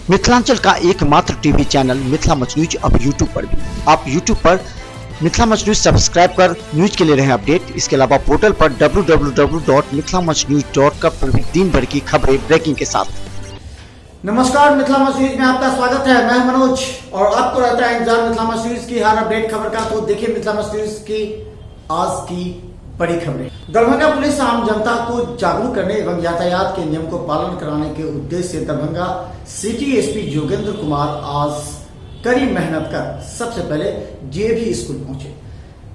मिथिलांचल का एकमात्र TV channel Mithila much news अब यूट्यूब पर भी। आप यूट्यूब पर मिथिला मच न्यूज सब्सक्राइब कर न्यूज के लिए रहे अपडेट। इसके अलावा पोर्टल पर www.mithilamachnews.com पर भी दिन भर की खबरें ब्रेकिंग के साथ। नमस्कार, मिथिला मच न्यूज में आपका स्वागत है। मैं मनोज और आपको रहता है इंतजार मिथिला मच न्यूज की हर अपडेट खबर का। तो देखिए मिथिला मच न्यूज की आज की बड़ी खबरें। दरभंगा पुलिस आम जनता को जागरूक करने एवं यातायात के नियम को पालन कराने के उद्देश्य से दरभंगा सिटी एसपी योगेंद्र कुमार आज कड़ी मेहनत कर सबसे पहले डीएवी स्कूल पहुंचे।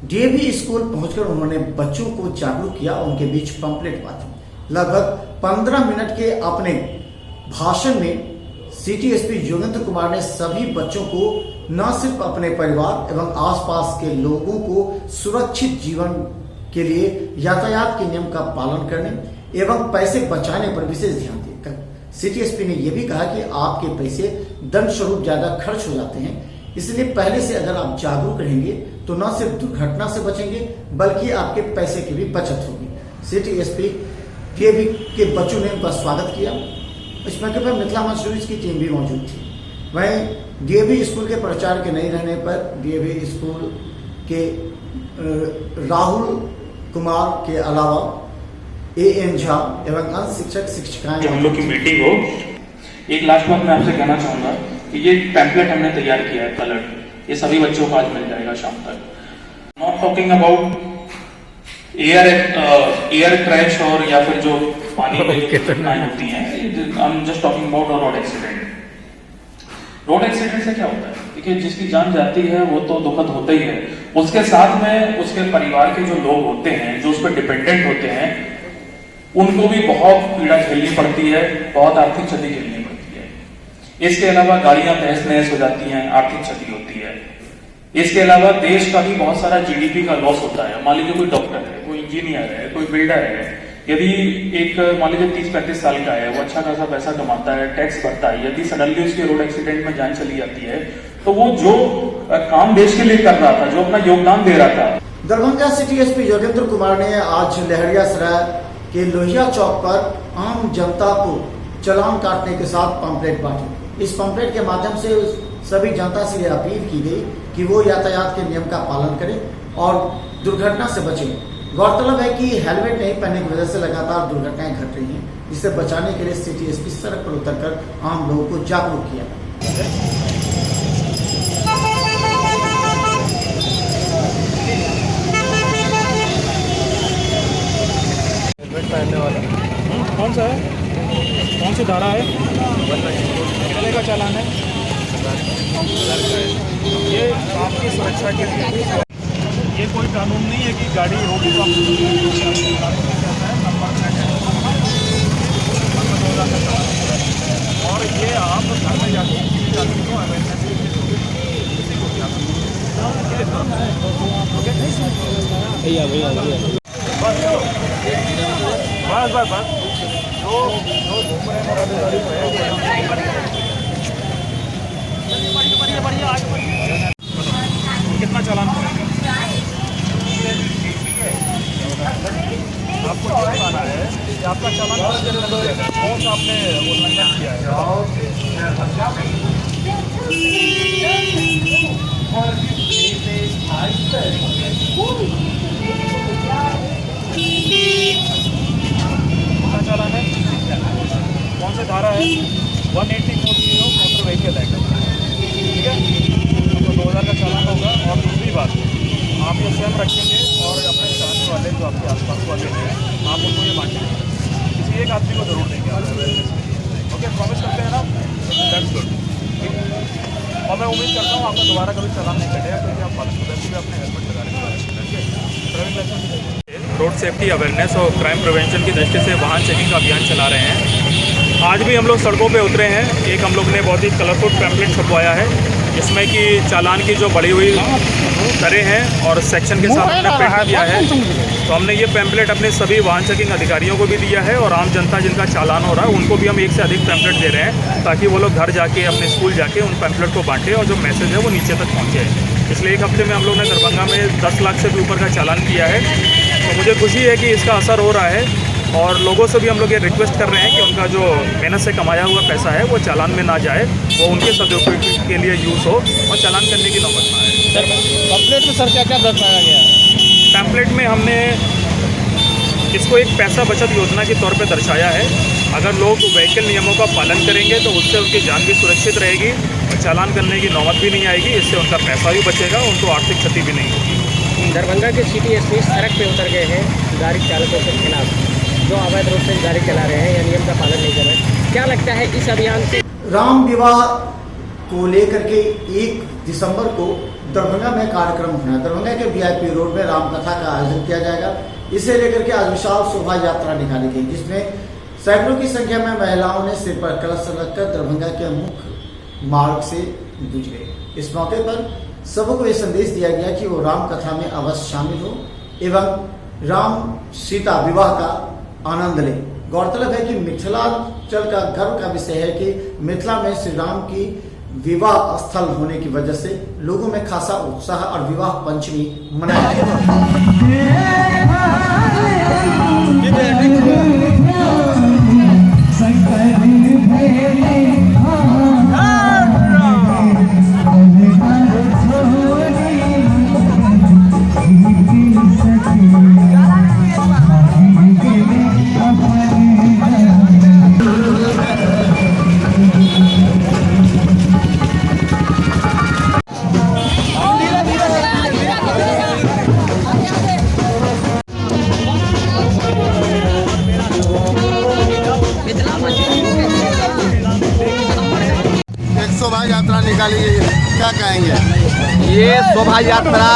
डीएवी स्कूल पहुंचकर उन्होंने बच्चों को जागरूक किया, उनके बीच पंपलेट बांटे। लगभग 15 मिनट के अपने भाषण में सिटी एसपी योगेंद्र कुमार ने सभी बच्चों को न सिर्फ अपने परिवार एवं आसपास के लोगों को सुरक्षित जीवन के लिए यातायात के नियम का पालन करने एवं पैसे बचाने पर विशेष ध्यान दिया। सिटी एसपी ने यह भी कहा कि आपके पैसे दंड स्वरूप ज्यादा खर्च हो जाते हैं, इसलिए पहले से अगर आप जागरूक रहेंगे तो न सिर्फ दुर्घटना से बचेंगे बल्कि आपके पैसे की भी बचत होगी। सिटी एसपी डीएवी के बच्चों ने उनका स्वागत किया। इस मौके पर मिथिला मच न्यूज की टीम भी मौजूद थी। वहीं डीएवी स्कूल के प्राचार्य के नहीं रहने पर डीएवी स्कूल के राहुल कुमार के अलावा एएन झा एवं अन्य शिक्षक शिक्षिकाएं जो हम लोग की मीटिंग हो। एक लास्ट बात मैं आपसे कहना चाहूंगा कि ये पैम्पलेट हमने तैयार किया है कलर, ये सभी बच्चों को आज मिल जाएगा शाम तक। Not talking about air crash और या फिर जो पानी में जो घटनाएं होती हैं, I am just talking about road accident. Road accident से क्या होता है, देखिए जिसकी जान जाती है वो तो दुखद होता ही है, उसके साथ में उसके परिवार के जो लोग होते हैं, जो उस पर डिपेंडेंट होते हैं, उनको भी बहुत पीड़ा झेलनी पड़ती है, बहुत आर्थिक क्षति झेलनी पड़ती है। इसके अलावा गाड़ियां तहस नहस हो जाती हैं, आर्थिक क्षति होती है। इसके अलावा देश का भी बहुत सारा जीडीपी का लॉस होता है। मान लीजिए कोई डॉक्टर है, कोई इंजीनियर है, कोई बिल्डर है, यदि एक मान लीजिए 30-35 साल का है, वो अच्छा खासा पैसा कमाता है, टैक्स भरता है, यदि सडनली उसके रोड एक्सीडेंट में जान चली जाती है तो वो जो काम देश के लिए कर रहा था, जो अपना योगदान दे रहा था। दरभंगा सिटी एसपी योगेंद्र कुमार ने आज लहरियासराय के लोहिया चौक पर आम जनता को चालान काटने के साथ पंपलेट बांटे। इस पंपलेट के माध्यम से सभी जनता से यह अपील की गई कि वो यातायात के नियम का पालन करें और दुर्घटना से बचें। गौरतलब है कि हेलमेट नहीं पहनने की वजह से लगातार दुर्घटनाएं घट रही हैं, जिसे बचाने के लिए सिटी एसपी सड़क पर उतरकर आम लोगों को जागरूक किया। हेलमेट पहनने वाला कौन सा है, कौन सी धारा है, कितने का चालान है? ये आपकी सुरक्षा के लिए, ये कोई कानून नहीं है कि गाड़ी होगी तो और ये आप घर में जाके किसी आदमी को अवेयरनेस बस बस बस जो घूम रहे कितना चालान पड़ेगा आपको? क्या बताना है कि आपका चालान कौन सा आपने उल्लंघन किया है? कितना चालान है, कौन सा धारा है? 18040 मोटर व्हीकल एक्ट, ठीक है? तो 2000 का चालान होगा। और दूसरी बात, आप ये स्वयं रखेंगे और अपने चाहने वाले जो आपके आसपास वाले हैं आप उनको ये बांटेंगे, किसी एक आदमी को जरूर देंगे आप। ओके, प्रॉमिस करते हैं ना? That's good. और मैं उम्मीद करता हूँ आपका दोबारा कभी चालान नहीं कटेगा, क्योंकि आप वैसे भी अपने हेलमेट लगाने के बाद driving licence. Road safety awareness और क्राइम प्रिवेंशन की दृष्टि से वाहन चेकिंग का अभियान चला रहे हैं। आज भी हम लोग सड़कों पे उतरे हैं। एक हम लोग ने बहुत ही कलरफुल पैम्पलेट छपवाया है, जिसमें कि चालान की जो बढ़ी हुई दरें हैं और सेक्शन के साथ हमने प्रिंट किया है। तो हमने ये पैम्पलेट अपने सभी वाहन चेकिंग अधिकारियों को भी दिया है और आम जनता जिनका चालान हो रहा है उनको भी हम एक से अधिक पैम्पलेट दे रहे हैं, ताकि वो लोग घर जाके अपने स्कूल जाके उन पैम्पलेट को बांटें और जो मैसेज है वो नीचे तक पहुँचे। इसलिए एक हफ्ते में हम लोग ने दरभंगा में 10 लाख से भी ऊपर का चालान किया है। तो मुझे खुशी है कि इसका असर हो रहा है और लोगों से भी हम लोग ये रिक्वेस्ट कर रहे हैं कि उनका जो मेहनत से कमाया हुआ पैसा है वो चालान में ना जाए, वो उनके सदुपयोग के लिए यूज़ हो और चालान करने की नौबत ना आए। सर पैम्पलेट में सर क्या क्या दर्शाया गया है? पैम्पलेट में हमने इसको एक पैसा बचत योजना के तौर पे दर्शाया है। अगर लोग व्हीकल नियमों का पालन करेंगे तो उससे उनकी जान भी सुरक्षित रहेगी और चालान करने की नौबत भी नहीं आएगी। इससे उनका पैसा भी बचेगा, उनको आर्थिक क्षति भी नहीं होगी। दरभंगा के सिटी एसपी सड़क पे उतर गए हैं गाड़ी चालकों के खिलाफ, जो अवैध रूप से गाड़ी चला रहे हैं या नियम का पालन नहीं कर रहे हैं। क्या लगता है इस अभियान से? राम विवाह को लेकर के 1 दिसंबर को दरभंगा में कार्यक्रम होना है। दरभंगा के VIP रोड में राम कथा का आयोजन किया जाएगा। इसे लेकर के आज विशाल शोभा यात्रा निकाली गई, जिसमें सैकड़ों की संख्या में महिलाओं ने सिर पर कलश रखकर दरभंगा के मुख्य मार्ग से गुज गए। इस मौके पर सबको ये संदेश दिया गया कि वो राम कथा में अवश्य शामिल हो एवं राम सीता विवाह का आनंद लें। गौरतलब है कि मिथिलांचल का गर्व का विषय है कि मिथिला में श्री राम की विवाह स्थल होने की वजह से लोगों में खासा उत्साह और विवाह पंचमी मनाया गया। शोभा यात्रा निकाली गई है, क्या कहेंगे? ये शोभा यात्रा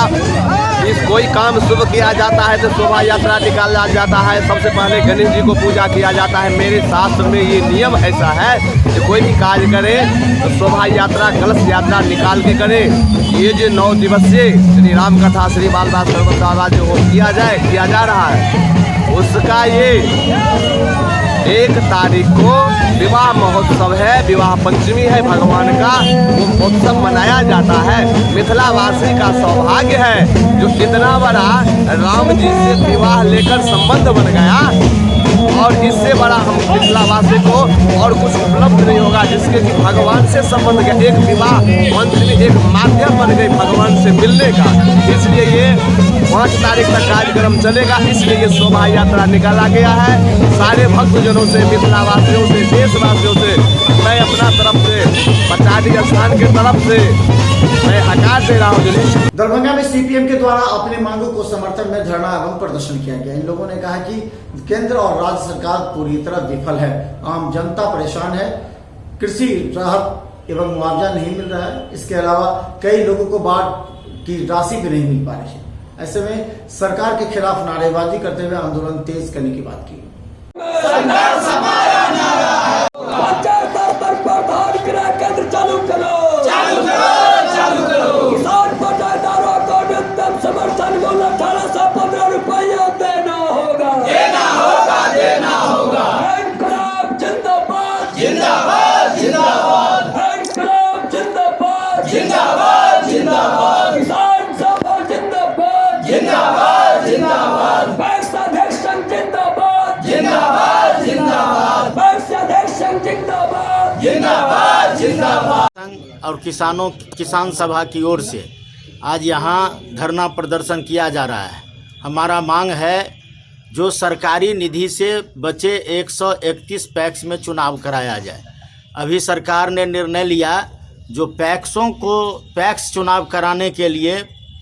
इस कोई काम शुभ किया जाता है तो शोभा यात्रा निकाला जाता है। सबसे पहले गणेश जी को पूजा किया जाता है। मेरे शास्त्र में ये नियम ऐसा है कि कोई भी कार्य करे तो शोभा यात्रा कलश यात्रा निकाल के करे। ये जो 9 दिवसीय श्री राम कथा श्री बाल भास्कर जो किया जा रहा है, उसका ये 1 तारीख को विवाह महोत्सव है, विवाह पंचमी है भगवान का, वो उत्सव मनाया जाता है। मिथिलावासी का सौभाग्य है जो इतना बड़ा राम जी से विवाह लेकर संबंध बन गया, और इससे बड़ा हम मिथिलावासी को और कुछ उपलब्ध नहीं होगा, जिसके कि भगवान से संबंध का एक विवाह पंचमी एक माध्यम बन गई भगवान से मिलने का। इसलिए ये 5 तारीख तक कार्यक्रम चलेगा। इसलिए ये शोभा यात्रा निकाला गया है। सारे भक्तजनों से, मिथिलावासियों से, देशवासियों से मैं अपना तरफ से पचाड़ी स्थान की तरफ से मैं आकार दे रहा हूँ। दरभंगा में CPM के द्वारा अपनी मांगों को समर्थन में धरना एवं प्रदर्शन किया गया। इन लोगों ने कहा कि केंद्र और राज्य सरकार पूरी तरह विफल है, आम जनता परेशान है, कृषि राहत एवं मुआवजा नहीं मिल रहा है। इसके अलावा कई लोगों को बाढ़ की राशि भी नहीं मिल पा रही है। ऐसे में सरकार के खिलाफ नारेबाजी करते हुए आंदोलन तेज करने की बात की। चालू करो किसान बटाईदारों को न्यूनतम समर्थन मूल्य 1815 रुपया देना होगा। इनकलाब जिंदाबाद जिंदाबाद जिंदाबाद, इनकलाब जिंदाबाद जिंदाबाद जिंदाबाद, किसान सभा जिंदाबाद जिंदाबाद जिंदाबाद, पैक्साध्यक्ष जिंदाबाद जिंदाबाद जिंदाबाद, पैक्साध्यक्ष जिंदाबाद जिंदाबाद जिंदाबाद। और किसान सभा की ओर से आज यहाँ धरना प्रदर्शन किया जा रहा है। हमारा मांग है जो सरकारी निधि से बचे 131 पैक्स में चुनाव कराया जाए। अभी सरकार ने निर्णय लिया जो पैक्स चुनाव कराने के लिए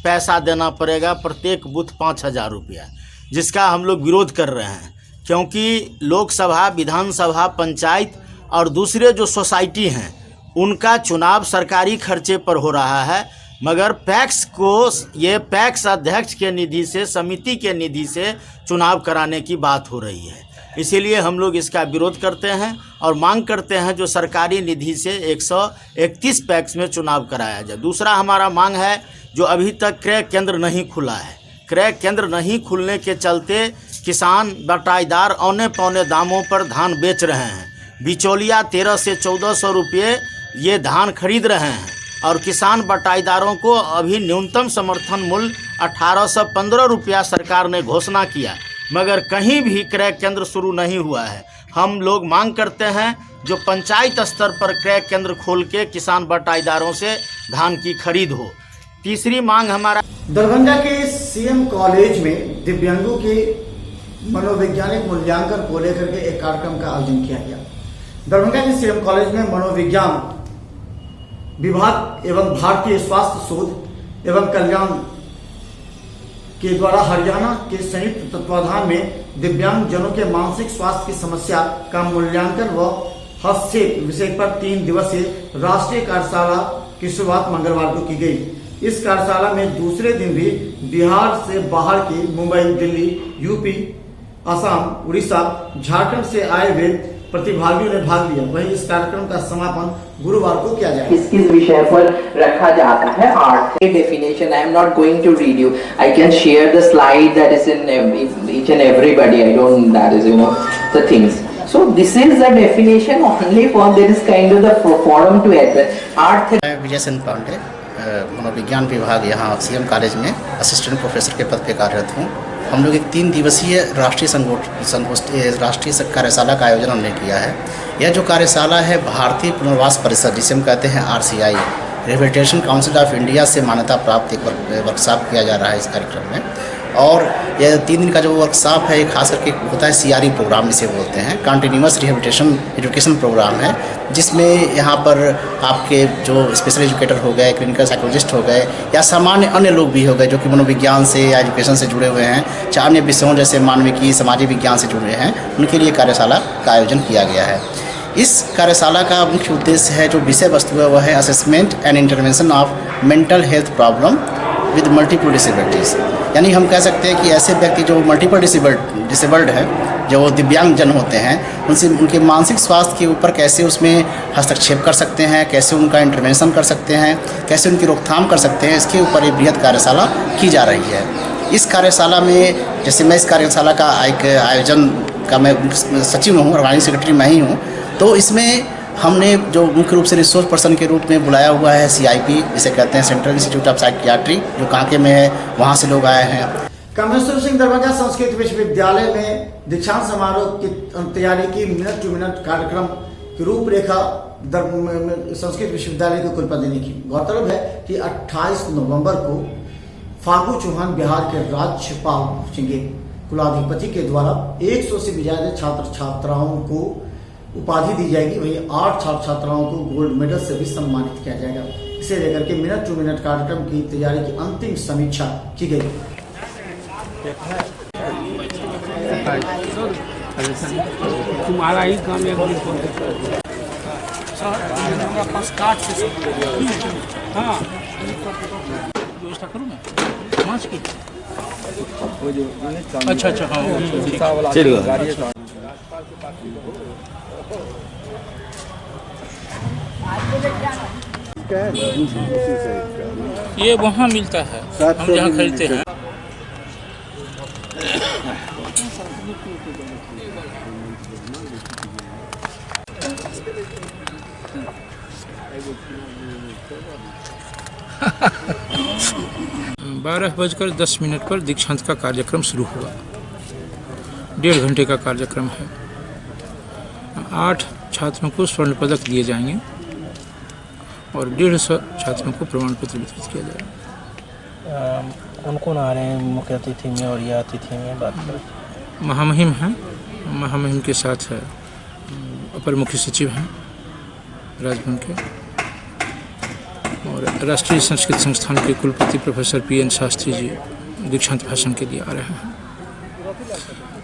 पैसा देना पड़ेगा, प्रत्येक बूथ 5,000 रुपया, जिसका हम लोग विरोध कर रहे हैं। क्योंकि लोकसभा, विधानसभा, पंचायत और दूसरे जो सोसाइटी हैं उनका चुनाव सरकारी खर्चे पर हो रहा है, मगर पैक्स को ये पैक्स अध्यक्ष के निधि से, समिति के निधि से चुनाव कराने की बात हो रही है। इसीलिए हम लोग इसका विरोध करते हैं और मांग करते हैं जो सरकारी निधि से 131 पैक्स में चुनाव कराया जाए। दूसरा हमारा मांग है जो अभी तक क्रय केंद्र नहीं खुला है। क्रय केंद्र नहीं खुलने के चलते किसान बटाईदार औने पौने दामों पर धान बेच रहे हैं। बिचौलिया 1300 से 1400 रुपये ये धान खरीद रहे हैं और किसान बटाईदारों को अभी न्यूनतम समर्थन मूल्य 1815 रुपया सरकार ने घोषणा किया, मगर कहीं भी क्रय केंद्र शुरू नहीं हुआ है। हम लोग मांग करते हैं जो पंचायत स्तर पर क्रय केंद्र खोल के किसान बटाईदारों से धान की खरीद हो। तीसरी मांग हमारा दरभंगा के सीएम कॉलेज में दिव्यांगों के मनोवैज्ञानिक मूल्यांकन को लेकर के एक कार्यक्रम का आयोजन किया गया। दरभंगा के सीएम कॉलेज में मनोविज्ञान विभाग एवं भारतीय स्वास्थ्य शोध एवं कल्याण के द्वारा हरियाणा के संयुक्त तत्वाधान में दिव्यांग जनों के मानसिक स्वास्थ्य की समस्या का मूल्यांकन व हस्तक्षेप विषय पर 3 दिवसीय राष्ट्रीय कार्यशाला की शुरुआत मंगलवार को की गई। इस कार्यशाला में दूसरे दिन भी बिहार से बाहर के मुंबई, दिल्ली, यूपी, असम, उड़ीसा, झारखंड से आए हुए प्रतिभागियों ने भाग लिया। वहीं इस कार्यक्रम का समापन गुरुवार को किया जाएगा। किस विषय पर रखा जाता है art definition. I am not going to read you, I can share the slide that is in each end everybody, I don't, that is the things. So this is the definition only for there is kind of the forum to address art. Vijay Sen Pandey, मनोविज्ञान विभाग यहाँ CM college में assistant professor के पद पे कार्यरत हूँ। हम लोग एक 3 दिवसीय राष्ट्रीय कार्यशाला का आयोजन हमने किया है। यह जो कार्यशाला है भारतीय पुनर्वास परिषद जिसे हम कहते हैं RCI, rehabilitation council of India से मान्यता प्राप्त एक वर्कशॉप किया जा रहा है इस कार्यक्रम में। और यह 3 दिन का जो वर्कशॉप है ये खास करके होता है CRE प्रोग्राम जिसे बोलते हैं, कंटिन्यूअस रिहेबिलिटेशन एजुकेशन प्रोग्राम है, जिसमें यहाँ पर आपके जो स्पेशल एजुकेटर हो गए, क्लिनिकल साइकोलॉजिस्ट हो गए या सामान्य अन्य लोग भी हो गए जो कि मनोविज्ञान से या एजुकेशन से जुड़े हुए हैं, चाहे अन्य विषयों जैसे मानविकी, सामाजिक विज्ञान से जुड़े हैं, उनके लिए कार्यशाला का आयोजन किया गया है। इस कार्यशाला का मुख्य उद्देश्य है, जो विषय वस्तु है वह है assessment and intervention of mental health problem with multiple disabilities. यानी हम कह सकते हैं कि ऐसे व्यक्ति जो मल्टीपल डिसेबल्ड है, जो दिव्यांग जन होते हैं, उनसे उनके मानसिक स्वास्थ्य के ऊपर कैसे उसमें हस्तक्षेप कर सकते हैं, कैसे उनका इंटरवेंशन कर सकते हैं, कैसे उनकी रोकथाम कर सकते हैं, इसके ऊपर एक बृहद कार्यशाला की जा रही है। इस कार्यशाला में जैसे मैं इस कार्यशाला का एक आयोजन का मैं सचिव हूँ, ऑर्गेनाइजिंग सेक्रेटरी मैं ही हूँ, तो इसमें हमने जो मुख्य रूप से रिसोर्स पर्सन के रूप में बुलाया हुआ है CIP जिसे कहते हैं सेंट्रल इंस्टीट्यूट ऑफ साइकियाट्री, जो कांके में है, वहाँ से लोग आए हैं। कामेश्वर सिंह दरभंगा संस्कृत विश्वविद्यालय में दीक्षांत समारोह की तैयारी की मिनट टू मिनट कार्यक्रम की रूपरेखा संस्कृत विश्वविद्यालय के कुलपति ने की। गौरतलब है कि 28 नवंबर को फागू चौहान बिहार के राज्यपाल पहुंचेंगे। कुलाधिपति के द्वारा 100 से भी ज्यादा छात्र छात्राओं को उपाधि दी जाएगी। वहीं 8 छात्र छात्राओं को गोल्ड मेडल से भी सम्मानित किया जाएगा। इसे लेकर के मिनट टू मिनट कार्यक्रम की तैयारी की अंतिम समीक्षा की गई। तुम्हारा ही काम है। व्यवस्था करूँ मैं मांस की। अच्छा हाँ चलिए। ये वहाँ मिलता है, हम जहाँ खरीदते हैं। बारह बजकर 10 मिनट पर दीक्षांत का कार्यक्रम शुरू हुआ। 1.5 घंटे का कार्यक्रम है। 8 छात्रों को स्वर्ण पदक दिए जाएंगे और 150 छात्रों को प्रमाण पत्र वितरित किया जाएगा। कौन-कौन आ रहे हैं मुख्य अतिथि में और या अतिथि में बात करें? महामहिम हैं, महामहिम के साथ है अपर मुख्य सचिव हैं राजभवन के, और राष्ट्रीय संस्कृत संस्थान के कुलपति प्रोफेसर PN शास्त्री जी दीक्षांत भाषण के लिए आ रहे हैं।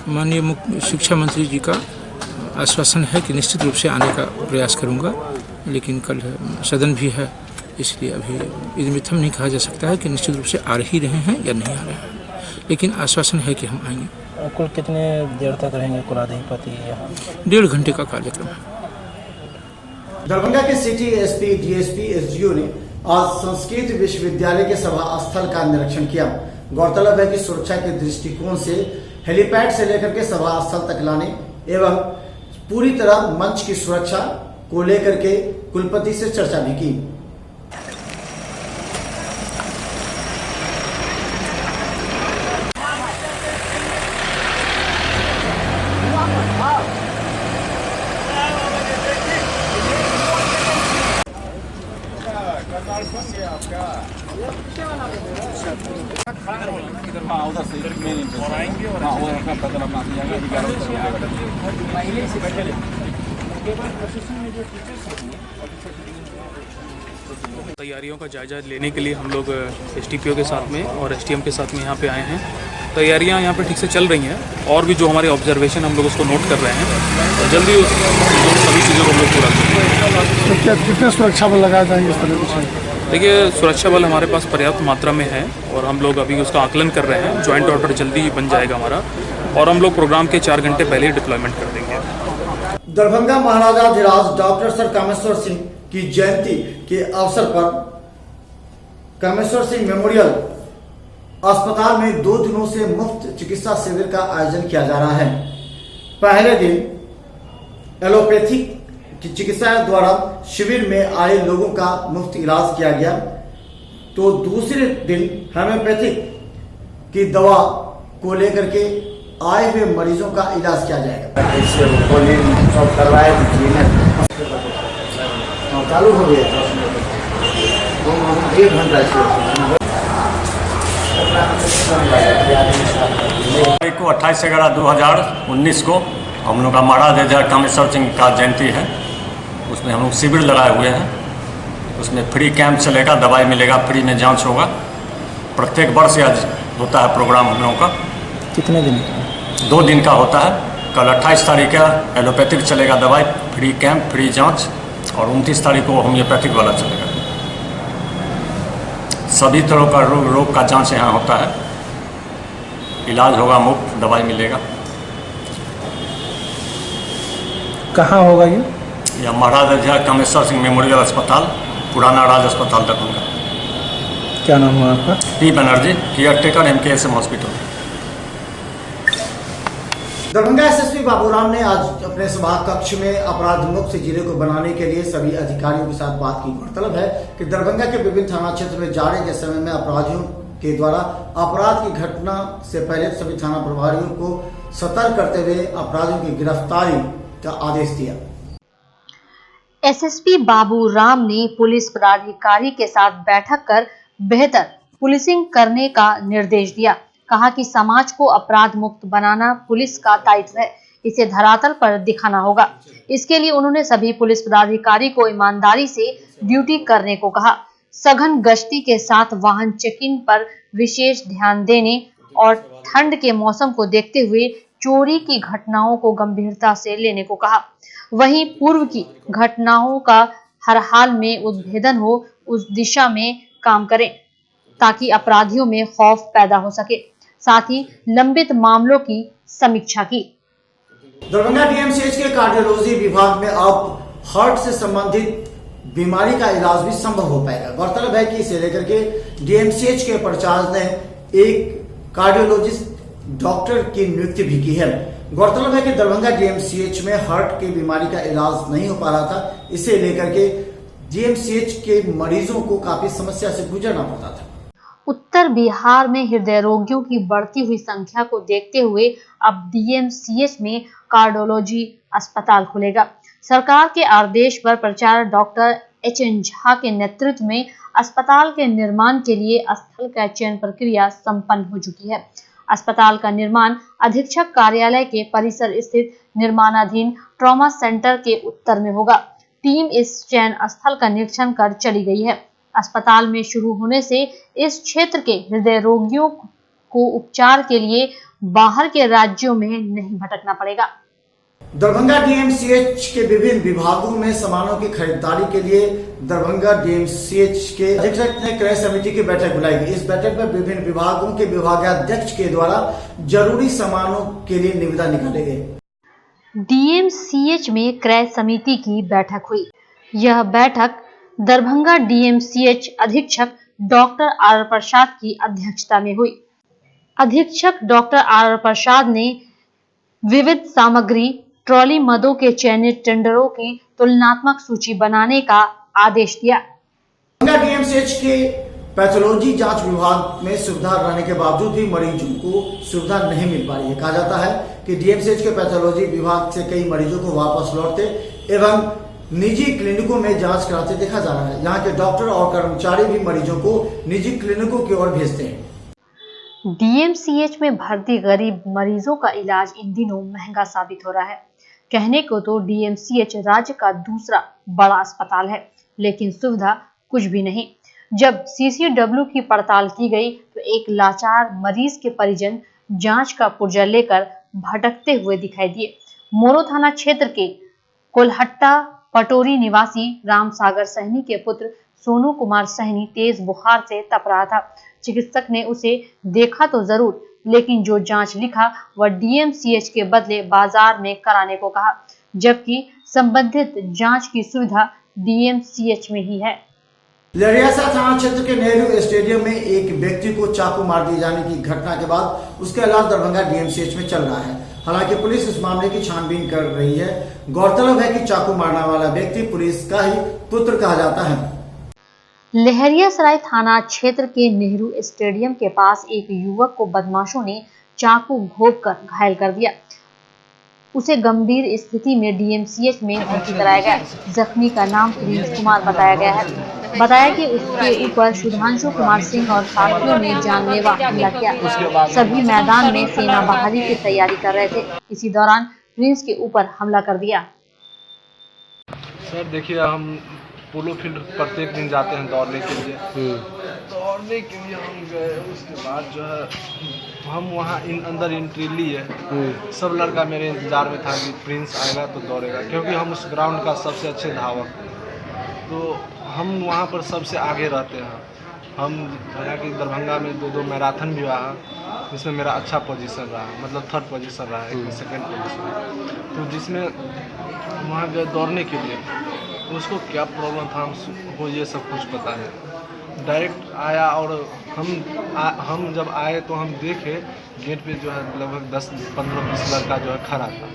माननीय शिक्षा मंत्री जी का आश्वासन है कि निश्चित रूप से आने का प्रयास करूंगा, लेकिन कल सदन भी है, इसलिए अभी इदमिथम नहीं कहा जा सकता है कि निश्चित रूप से आ ही रहे हैं या नहीं आ रहे हैं, लेकिन आश्वासन है कि हम आएंगे। कुल कितने देर तक रहेंगे कुलाधिपति यहाँ? 1.5 घंटे का कार्यक्रम है। दरभंगा के सिटी SP, DSP, SDO ने आज संस्कृत विश्वविद्यालय के सभा स्थल का निरीक्षण किया। गौरतलब है कि सुरक्षा के दृष्टिकोण से हेलीपैड से लेकर के सभा स्थल तक लाने एवं पूरी तरह मंच की सुरक्षा को लेकर के कुलपति से चर्चा भी की। तैयारियों का जायजा लेने के लिए हम लोग एसटीपीओ के साथ में और एसटीएम के साथ में यहाँ पे आए हैं। तैयारियाँ यहाँ पे ठीक से चल रही हैं और भी जो हमारे ऑब्जर्वेशन हम लोग उसको नोट कर रहे हैं और जल्दी उस सभी चीज़ों को हम लोग पूरा करेंगे। तो क्या कितने सुरक्षा बल लगाए जाएंगे इस तरह कुछ? देखिए, सुरक्षा बल हमारे पास पर्याप्त मात्रा में है और हम लोग अभी उसका आकलन कर रहे हैं। जॉइंट ऑर्डर जल्दी ही बन जाएगा हमारा और हम लोग प्रोग्राम के 4 घंटे पहले ही डिप्लॉयमेंट कर देंगे। दरभंगा महाराजा धीराज डॉक्टर सर कामेश्वर सिंह की जयंती के अवसर पर कामेश्वर सिंह मेमोरियल अस्पताल में 2 दिनों से मुफ्त चिकित्सा शिविर का आयोजन किया जा रहा है। पहले दिन एलोपैथिक की चिकित्सा द्वारा शिविर में आए लोगों का मुफ्त इलाज किया गया, तो दूसरे दिन होम्योपैथिक की दवा को लेकर के आए हुए मरीजों का इलाज किया जाएगा। चालू हो गया 1 घंटा को 28/11/2019 को हम लोग का महाराजा कामेश्वर सिंह का जयंती है। उसमें हम लोग शिविर लगाए हुए हैं। उसमें फ्री कैंप चलेगा, दवाई मिलेगा, फ्री में जांच होगा। प्रत्येक वर्ष आज होता है प्रोग्राम हम लोगों का। कितने दिन? 2 दिन का होता है। कल 28 तारीख का एलोपैथिक चलेगा दवाई, फ्री कैंप, फ्री जांच, और 29 तारीख को होम्योपैथिक वाला चलेगा। सभी तरह का रोग का जांच यहाँ होता है। इलाज होगा मुफ्त, दवाई मिलेगा। कहाँ होगा ये? यह महाराजा कामेश्वर सिंह मेमोरियल अस्पताल, पुराना राज अस्पताल दरभंगा। क्या नाम है आपका? P Banerjee, care taker, MKSM hospital. Darbhanga SSP Baburam ने आज अपने सभा कक्ष में अपराध मुक्त जिले को बनाने के लिए सभी अधिकारियों के साथ बात की। गौरतलब है कि दरभंगा के विभिन्न थाना क्षेत्र में जारी के समय में अपराधियों के द्वारा अपराध की घटना से पहले सभी थाना प्रभारियों को सतर्क करते हुए अपराधियों की गिरफ्तारी का आदेश दिया। एसएसपी बाबूराम ने पुलिस पदाधिकारी के साथ बैठक कर बेहतर पुलिसिंग करने का निर्देश दिया। कहा कि समाज को अपराध मुक्त बनाना पुलिस का दायित्व है, इसे धरातल पर दिखाना होगा। इसके लिए उन्होंने सभी पुलिस पदाधिकारी को ईमानदारी से ड्यूटी करने को कहा। सघन गश्ती के साथ वाहन चेकिंग पर विशेष ध्यान देने और ठंड के मौसम को देखते हुए चोरी की घटनाओं को गंभीरता से लेने को कहा। वहीं पूर्व की घटनाओं का हर हाल में उद्भेदन हो, उस दिशा में काम करें ताकि अपराधियों में खौफ पैदा हो सके। साथ ही लंबित मामलों की समीक्षा की। दरभंगा डीएमसीएच के कार्डियोलॉजी विभाग में अब हार्ट से संबंधित बीमारी का इलाज भी संभव हो पाएगा। गौरतलब है कि इसे लेकर के डीएमसीएच के प्राचार्य ने एक कार्डियोलॉजिस्ट डॉक्टर की नियुक्ति भी की है। गौरतलब है कि दरभंगा डीएमसीएच में हार्ट की बीमारी का इलाज नहीं हो पा रहा था। इसे लेकर के डीएमसीएच के मरीजों को काफी समस्या से गुजरना पड़ता था। उत्तर बिहार में हृदय रोगियों की बढ़ती हुई संख्या को देखते हुए अब डीएमसीएच में कार्डियोलॉजी अस्पताल खुलेगा। सरकार के आदेश पर प्राचार्य डॉक्टर HN झा के नेतृत्व में अस्पताल के निर्माण के लिए स्थल का चयन प्रक्रिया संपन्न हो चुकी है। अस्पताल का निर्माण अधीक्षक कार्यालय के परिसर स्थित निर्माणाधीन ट्रॉमा सेंटर के उत्तर में होगा। टीम इस चयन स्थल का निरीक्षण कर चली गई है। अस्पताल में शुरू होने से इस क्षेत्र के हृदय रोगियों को उपचार के लिए बाहर के राज्यों में नहीं भटकना पड़ेगा। दरभंगा डीएमसीएच के विभिन्न विभागों में सामानों की खरीदारी के लिए दरभंगा डीएमसीएच के अधीक्षक ने क्रय समिति की बैठक बुलाई गई। इस बैठक में विभिन्न विभागों के विभागाध्यक्ष के द्वारा जरूरी सामानों के लिए निविदा निकाले गए। डीएमसीएच में क्रय समिति की बैठक हुई। यह बैठक दरभंगा डीएमसीएच अधीक्षक डॉक्टर आर प्रसाद की अध्यक्षता में हुई। अधीक्षक डॉक्टर आर प्रसाद ने विविध सामग्री ट्रॉली मदों के चयनित टेंडरों की तुलनात्मक सूची बनाने का आदेश दिया। डीएमसीएच के पैथोलॉजी जांच विभाग में सुविधा रहने के बावजूद भी मरीजों को सुविधा नहीं मिल पा रही है। कहा जाता है कि डीएमसीएच के पैथोलॉजी विभाग से कई मरीजों को वापस लौटते एवं निजी क्लिनिकों में जांच कराते देखा जा रहा है। यहाँ के डॉक्टर और कर्मचारी भी मरीजों को निजी क्लिनिकों की ओर भेजते हैं। डीएमसीएच में भर्ती गरीब मरीजों का इलाज इन दिनों महंगा साबित हो रहा है। कहने को तो डीएमसीएच राज्य का दूसरा बड़ा अस्पताल है, लेकिन सुविधा कुछ भी नहीं। जब सीसीडब्ल्यू की पड़ताल की गई तो एक लाचार मरीज के परिजन जांच का पुर्जा लेकर भटकते हुए दिखाई दिए। मोरो थाना क्षेत्र के कोल्हट्टा पटोरी निवासी राम सागर सहनी के पुत्र सोनू कुमार सहनी तेज बुखार से तप रहा था। चिकित्सक ने उसे देखा तो जरूर, लेकिन जो जांच लिखा वह डीएमसीएच के बदले बाजार में कराने को कहा, जबकि संबंधित जांच की सुविधा डीएमसीएच में ही है। लहरियासराय थाना क्षेत्र के नेहरू स्टेडियम में एक व्यक्ति को चाकू मार दिए जाने की घटना के बाद उसका इलाज दरभंगा डीएमसीएच में चल रहा है। हालांकि पुलिस इस मामले की छानबीन कर रही है। गौरतलब है कि चाकू मारने वाला व्यक्ति पुलिस का ही पुत्र कहा जाता है। लहरियासराय थाना क्षेत्र के नेहरू स्टेडियम के पास एक युवक को बदमाशों ने चाकू घोंपकर घायल कर दिया। उसे गंभीर स्थिति में डीएमसीएच में भर्ती कराया गया। जख्मी का नाम प्रिंस कुमार बताया गया है। बताया कि उसके ऊपर सुधांशु कुमार सिंह और साथियों ने जानलेवा हमला किया। सभी मैदान में सेना बहाली की तैयारी कर रहे थे। इसी दौरान प्रिंस के ऊपर हमला कर दिया। सर देखिए, हम पोलो फील्ड प्रत्येक दिन जाते हैं दौड़ने के लिए। हम गए, उसके बाद जो है हम वहाँ अंदर एंट्री लिए। सब लड़का मेरे इंतजार में था कि प्रिंस आएगा तो दौड़ेगा, क्योंकि हम उस ग्राउंड का सबसे अच्छे धावक हैं। तो हम वहाँ पर सबसे आगे रहते हैं। हम हालांकि दरभंगा में 2 मैराथन भी रहा, जिसमें मेरा अच्छा पोजीशन रहा, मतलब 3rd पोजीशन रहा, एक 2nd पोजीशन। तो जिसमें वहाँ गए दौड़ने के लिए, उसको क्या प्रॉब्लम था हमको ये सब कुछ पता है। डायरेक्ट आया और हम जब आए तो हम देखे गेट पे जो है लगभग 10-15-20 लड़का जो है खड़ा था।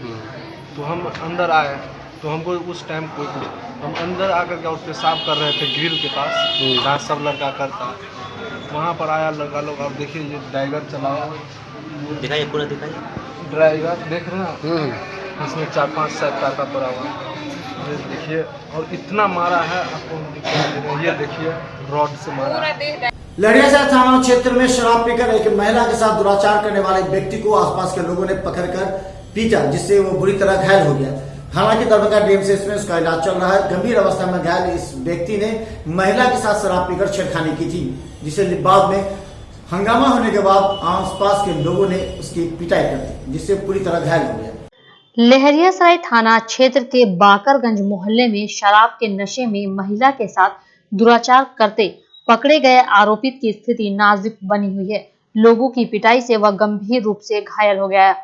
तो हम अंदर आए तो हमको उस टाइम कोई हम अंदर आकर के और पेशाब कर रहे थे ग्रिल के पास, जहाँ सब लड़का करता। वहाँ पर आया लड़का लोग। अब देखिए ये ड्राइवर चलाया, दिखाइए पूरा दिखाइए। ड्राइवर देख रहे हैं, इसमें 4-5 सेट टाका पड़ा हुआ, ये देखिए। और इतना मारा है आपको, ये देखिए रॉड से मारा। लहरियासराय थाना क्षेत्र में शराब पीकर एक महिला के साथ दुराचार करने वाले व्यक्ति को आसपास के लोगों ने पकड़कर पीटा, जिससे वो बुरी तरह घायल हो गया। हालांकि दरभंगा डीएमसीएच में उसका इलाज चल रहा है। गंभीर अवस्था में घायल इस व्यक्ति ने महिला के साथ शराब पीकर छेड़खानी की थी, जिसे बाद में हंगामा होने के बाद आसपास के लोगों ने उसकी पिटाई कर दी, जिससे पूरी तरह घायल हो गया। लहरियासराय थाना क्षेत्र के बाकरगंज मोहल्ले में शराब के नशे में महिला के साथ दुराचार करते पकड़े गए आरोपित की स्थिति नाजुक बनी हुई है। लोगों की पिटाई से वह गंभीर रूप से घायल हो गया।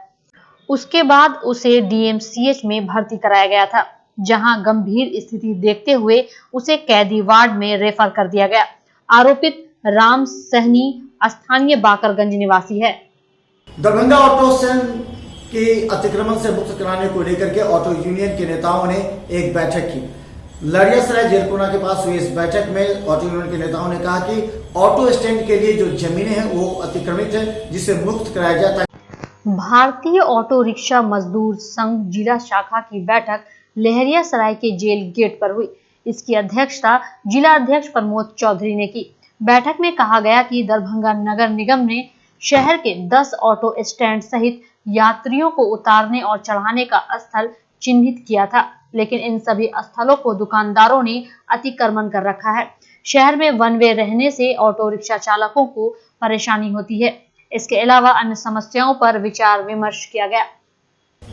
उसके बाद उसे डीएमसीएच में भर्ती कराया गया था, जहां गंभीर स्थिति देखते हुए उसे कैदी वार्ड में रेफर कर दिया गया। आरोपित राम सहनी स्थानीय बाकरगंज निवासी है। दरभंगा ऑटो स्टैंड के अतिक्रमण से मुक्त कराने को लेकर के ऑटो यूनियन के नेताओं ने एक बैठक की। लहरियासराय जेलकोना के पास हुई इस बैठक में ऑटो यूनियन के नेताओं ने कहा कि ऑटो स्टैंड के लिए जो जमीनें हैं वो अतिक्रमित है, जिसे मुक्त कराया जाता है। भारतीय ऑटो रिक्शा मजदूर संघ जिला शाखा की बैठक लहरियासराय के जेल गेट पर हुई। इसकी अध्यक्षता जिला अध्यक्ष प्रमोद चौधरी ने की। बैठक में कहा गया कि दरभंगा नगर निगम ने शहर के 10 ऑटो स्टैंड सहित यात्रियों को उतारने और चढ़ाने का स्थल चिन्हित किया था, लेकिन इन सभी स्थलों को दुकानदारों ने अतिक्रमण कर रखा है। शहर में वन वे रहने से ऑटो रिक्शा चालकों को परेशानी होती है। इसके अलावा अन्य समस्याओं पर विचार विमर्श किया गया।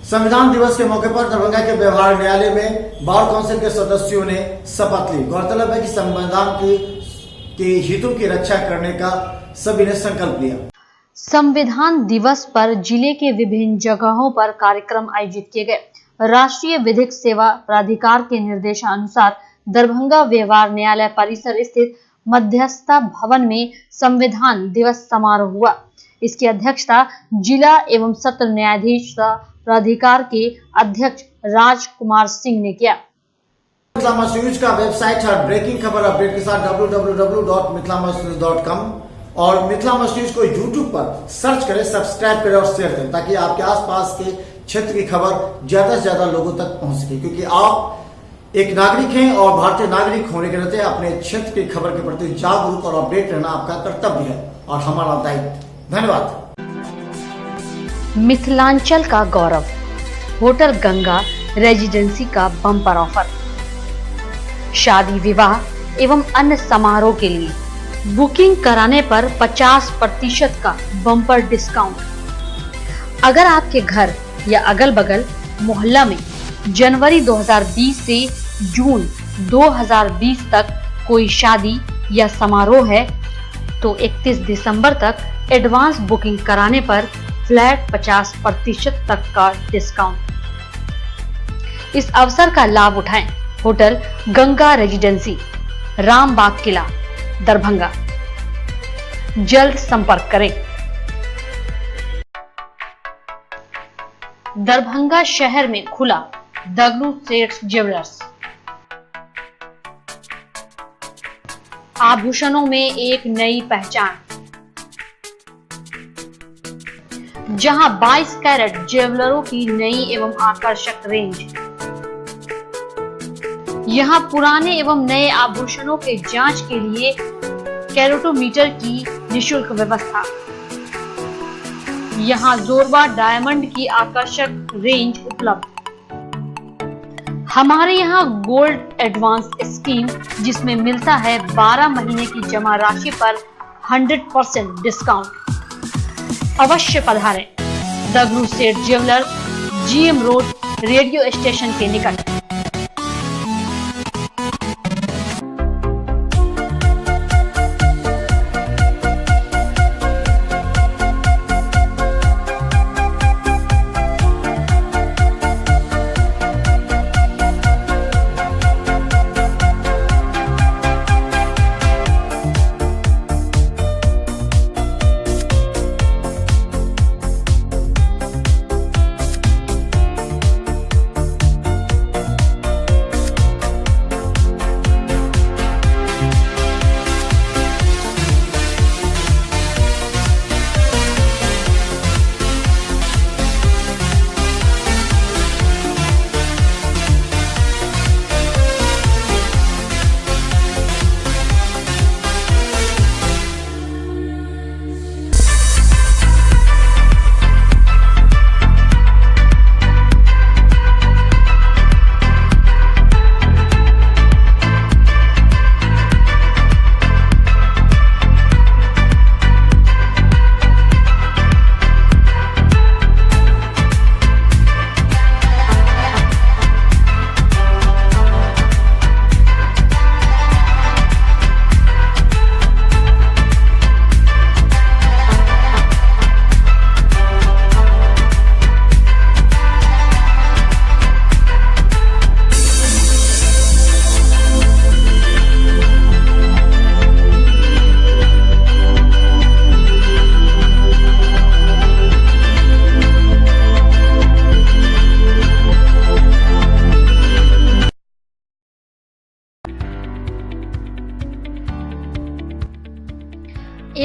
संविधान दिवस के मौके पर दरभंगा के व्यवहार न्यायालय में बार काउंसिल के सदस्यों ने शपथ ली। गौरतलब है कि संविधान के हितों की रक्षा करने का सभी ने संकल्प लिया। संविधान दिवस पर जिले के विभिन्न जगहों पर कार्यक्रम आयोजित किए गए। राष्ट्रीय विधिक सेवा प्राधिकार के निर्देशानुसार दरभंगा व्यवहार न्यायालय परिसर स्थित मध्यस्थता भवन में संविधान दिवस समारोह हुआ। इसकी अध्यक्षता जिला एवं सत्र न्यायाधीश प्राधिकार के अध्यक्ष राजकुमार सिंह ने किया। मिथिलामसन्यूज का वेबसाइट है ब्रेकिंग खबर अपडेट के साथ www.mithlamasnews.com और मिथिलामसन्यूज को यूट्यूब पर सर्च करें, सब्सक्राइब करें और शेयर करें, ताकि आपके आसपास के क्षेत्र की खबर ज्यादा से ज्यादा लोगों तक पहुंच सके। क्योंकि आप एक नागरिक हैं और भारतीय नागरिक होने के नाते अपने क्षेत्र की खबर के प्रति जागरूक और अपडेट रहना आपका कर्तव्य है और हमारा दायित्व। धन्यवाद। मिथिलांचल का गौरव, होटल गंगा रेजिडेंसी का बम्पर ऑफर। शादी विवाह एवं अन्य समारोह के लिए बुकिंग कराने पर 50% का बम्पर डिस्काउंट। अगर आपके घर या अगल बगल मोहल्ला में जनवरी 2020 से जून 2020 तक कोई शादी या समारोह है तो 31 दिसंबर तक एडवांस बुकिंग कराने पर फ्लैट 50% तक का डिस्काउंट। इस अवसर का लाभ उठाएं। होटल गंगा रेजिडेंसी, रामबाग किला, दरभंगा। जल्द संपर्क करें। दरभंगा शहर में खुला दगलू सेठ ज्वेलर्स। आभूषणों में एक नई पहचान, जहां 22 कैरेट ज्वेलरों की नई एवं आकर्षक रेंज। यहां पुराने एवं नए आभूषणों के जांच के लिए कैरेटोमीटर की निशुल्क व्यवस्था। यहां जोरबा डायमंड की आकर्षक रेंज उपलब्ध। हमारे यहां गोल्ड एडवांस स्कीम, जिसमें मिलता है 12 महीने की जमा राशि पर 100% डिस्काउंट। अवश्य पधारें। दगलू सेठ jewellers, GM road, radio station के निकट।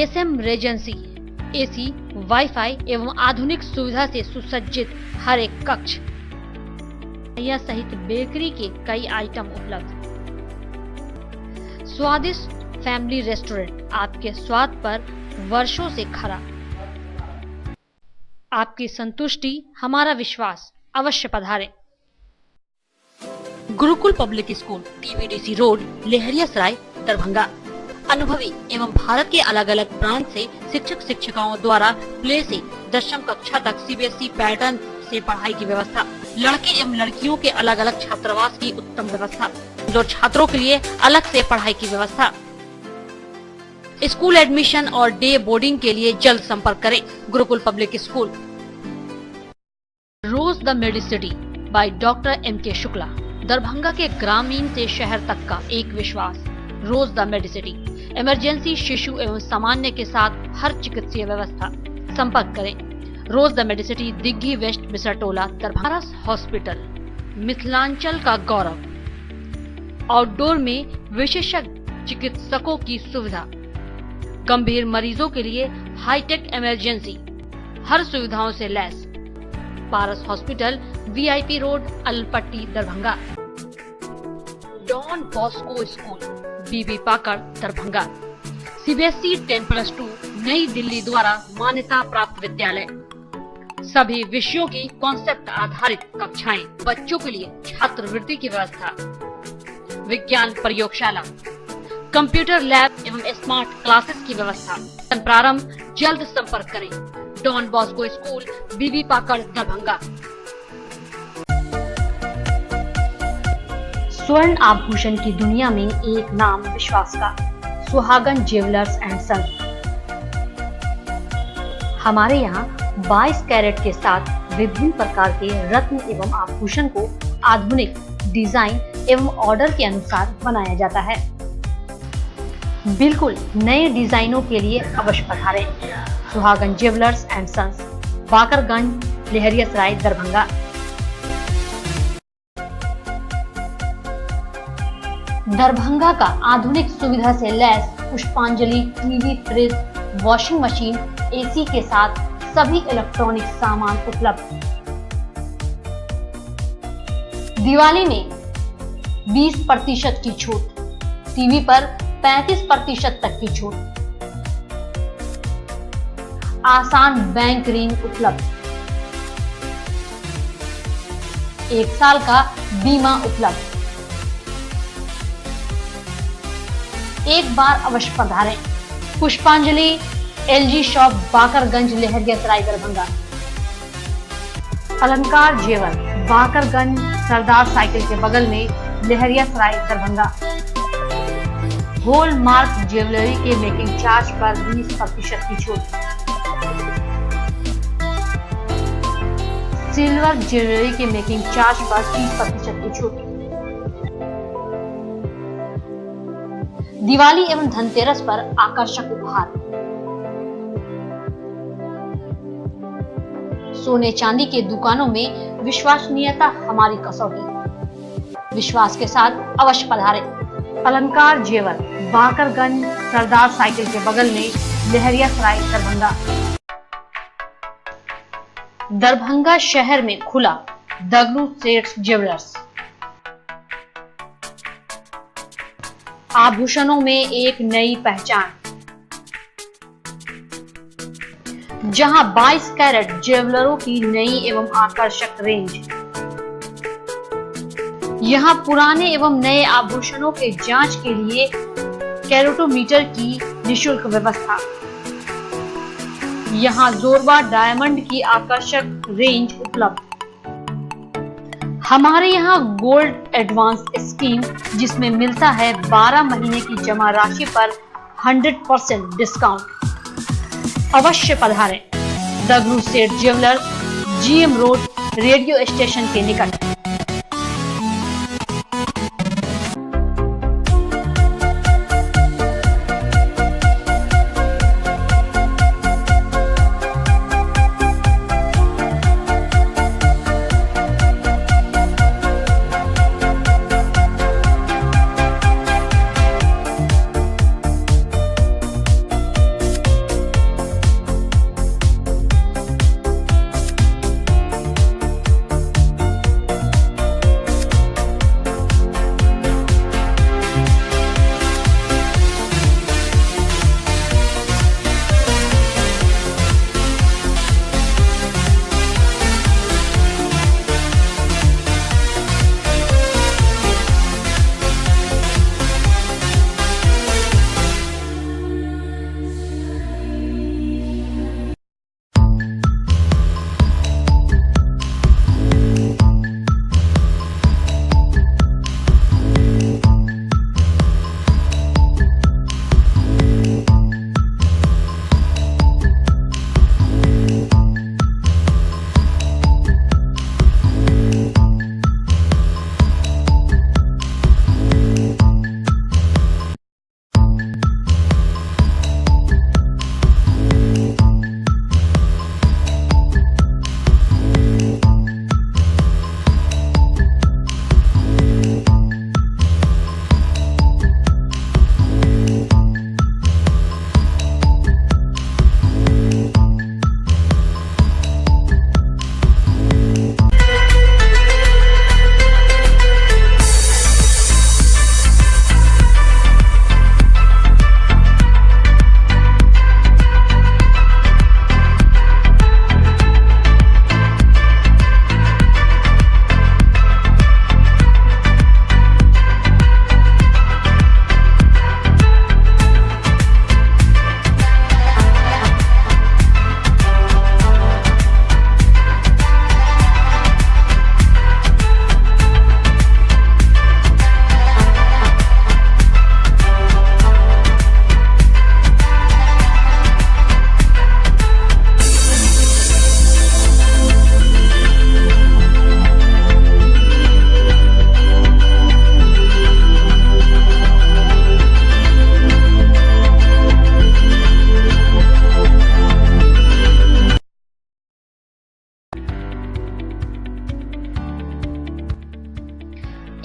SM रेजेंसी, AC, वाईफाई एवं आधुनिक सुविधा से सुसज्जित हर एक कक्ष सहित बेकरी के कई आइटम उपलब्ध। स्वादिष्ट फैमिली रेस्टोरेंट, आपके स्वाद पर वर्षों से खरा। आपकी संतुष्टि हमारा विश्वास। अवश्य पधारें। Gurukul public school, TBDC road, Laheriasarai, Darbhanga. अनुभवी एवं भारत के अलग अलग प्रांत से शिक्षक शिक्षिकाओं द्वारा प्ले से 10वीं कक्षा तक CBSE पैटर्न से पढ़ाई की व्यवस्था। लड़के एवं लड़कियों के अलग अलग छात्रावास की उत्तम व्यवस्था। जो छात्रों के लिए अलग से पढ़ाई की व्यवस्था। स्कूल एडमिशन और डे बोर्डिंग के लिए जल्द संपर्क करें। Gurukul public school. Rose the medicity by doctor MK Shukla, Darbhanga के ग्रामीण से शहर तक का एक विश्वास। रोज द मेडिसिटी, इमरजेंसी, शिशु एवं सामान्य के साथ हर चिकित्सीय व्यवस्था। संपर्क करें। Rose the medicity, Digghi west, Bisartola, Darbhanga. Hospital, Mithilanchal का गौरव। आउटडोर में विशेषज्ञ चिकित्सकों की सुविधा। गंभीर मरीजों के लिए हाईटेक इमरजेंसी, हर सुविधाओं से लैस। Paras hospital, VIP road, Alpatti, Darbhanga. Don Bosco school, Bibi Pakar, Darbhanga. CBSE 10+2 Nai Delhi द्वारा मान्यता प्राप्त विद्यालय। सभी विषयों की कॉन्सेप्ट आधारित कक्षाएं, बच्चों के लिए छात्रवृत्ति की व्यवस्था, विज्ञान प्रयोगशाला, कंप्यूटर लैब एवं स्मार्ट क्लासेस की व्यवस्था। प्रारंभ जल्द संपर्क करें। Don Bosco school, Bibi Pakar, Darbhanga. स्वर्ण आभूषण की दुनिया में एक नाम विश्वास का, सुहागन ज्वेलर्स एंड सन्स। हमारे यहाँ 22 कैरेट के साथ विभिन्न प्रकार के रत्न एवं आभूषण को आधुनिक डिजाइन एवं ऑर्डर के अनुसार बनाया जाता है। बिल्कुल नए डिजाइनों के लिए अवश्य पधारें। Suhagan jewellers and sons, Bakarganj, Laheriasarai, Darbhanga. Darbhanga का आधुनिक सुविधा से लैस Pushpanjali TV, fridge, washing machine, AC के साथ सभी इलेक्ट्रॉनिक सामान उपलब्ध। दिवाली में 20% की छूट, टीवी पर 35% तक की छूट, आसान बैंक ऋण उपलब्ध, 1 साल का बीमा उपलब्ध। एक बार अवश्य पधारें। पुष्पांजलि एलजी शॉप, बाकरगंज, लहरियासराय, दरभंगा। अलंकार जेवर, बाकरगंज, सरदार साइकिल के बगल में, लहरियासराय, दरभंगा। हॉलमार्क ज्वेलरी के मेकिंग चार्ज पर 20% की छूट। सिल्वर ज्वेलरी के मेकिंग चार्ज पर 30% की छूट। दिवाली एवं धनतेरस पर आकर्षक उपहार। सोने चांदी के दुकानों में विश्वसनीयता हमारी कसौटी। विश्वास के साथ अवश्य पधारें। अलंकार जेवर, बाकरगंज, सरदार साइकिल के बगल में, लहरियासराय, दरभंगा। दरभंगा शहर में खुला दगलू सेठ ज्वेलर्स। आभूषणों में एक नई पहचान, जहां 22 कैरेट ज्वेलरों की नई एवं आकर्षक रेंज। यहां पुराने एवं नए आभूषणों के जांच के लिए कैरेटोमीटर की निःशुल्क व्यवस्था। यहां जोरबा डायमंड की आकर्षक रेंज उपलब्ध। हमारे यहाँ गोल्ड एडवांस स्कीम, जिसमें मिलता है 12 महीने की जमा राशि पर 100% डिस्काउंट। अवश्य पधारें। दगलू सेठ jewellers, GM road, radio station के निकट।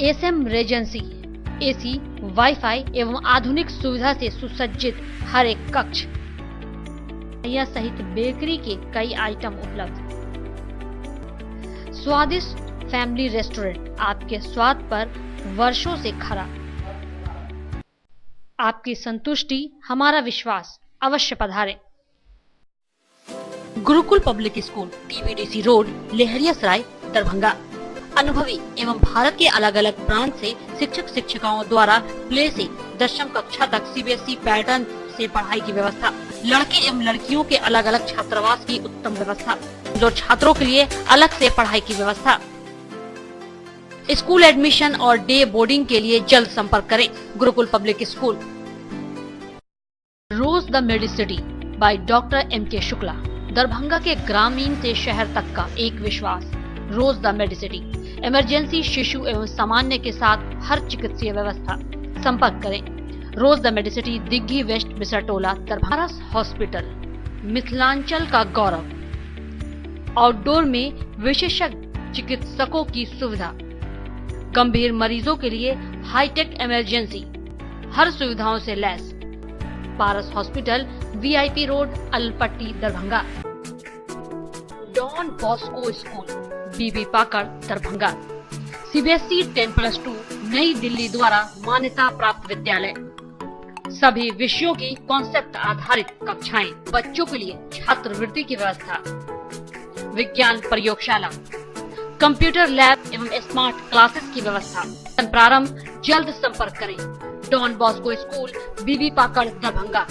एसएम रेजेंसी एसी, वाईफाई एवं आधुनिक सुविधा से सुसज्जित हर एक कक्ष यह सहित बेकरी के कई आइटम उपलब्ध। स्वादिष्ट फैमिली रेस्टोरेंट आपके स्वाद पर वर्षों से खरा। आपकी संतुष्टि हमारा विश्वास, अवश्य पधारें। Gurukul public school, TBDC road, Laheriasarai, Darbhanga. अनुभवी एवं भारत के अलग अलग प्रांत से शिक्षक शिक्षिकाओं द्वारा प्ले से दशम कक्षा तक सीबीएसई पैटर्न से पढ़ाई की व्यवस्था। लड़के एवं लड़कियों के अलग अलग छात्रावास की उत्तम व्यवस्था। जो छात्रों के लिए अलग से पढ़ाई की व्यवस्था। स्कूल एडमिशन और डे बोर्डिंग के लिए जल्द संपर्क करें। Gurukul public school. Rose the medicity by doctor M K. Shukla. Darbhanga के ग्रामीण से शहर तक का एक विश्वास। रोज द मेडिसिटी। इमरजेंसी, शिशु एवं सामान्य के साथ हर चिकित्सीय व्यवस्था। संपर्क करें। Rose the medicity, Digghi west, Bisartola, Darbhanga. Hospital, Mithilanchal का गौरव। आउटडोर में विशेषज्ञ चिकित्सकों की सुविधा। गंभीर मरीजों के लिए हाईटेक इमरजेंसी, हर सुविधाओं से लैस। Paras hospital, VIP road, Alpatti, Darbhanga. Don Bosco school, Bibi Pakar, Darbhanga. CBSE 10+2 Nai Delhi द्वारा मान्यता प्राप्त विद्यालय। सभी विषयों की कॉन्सेप्ट आधारित कक्षाएं। बच्चों के लिए छात्रवृत्ति की व्यवस्था। विज्ञान प्रयोगशाला, कंप्यूटर लैब एवं स्मार्ट क्लासेस की व्यवस्था। प्रारंभ, जल्द संपर्क करें। Don Bosco school, Bibi Pakar, Darbhanga.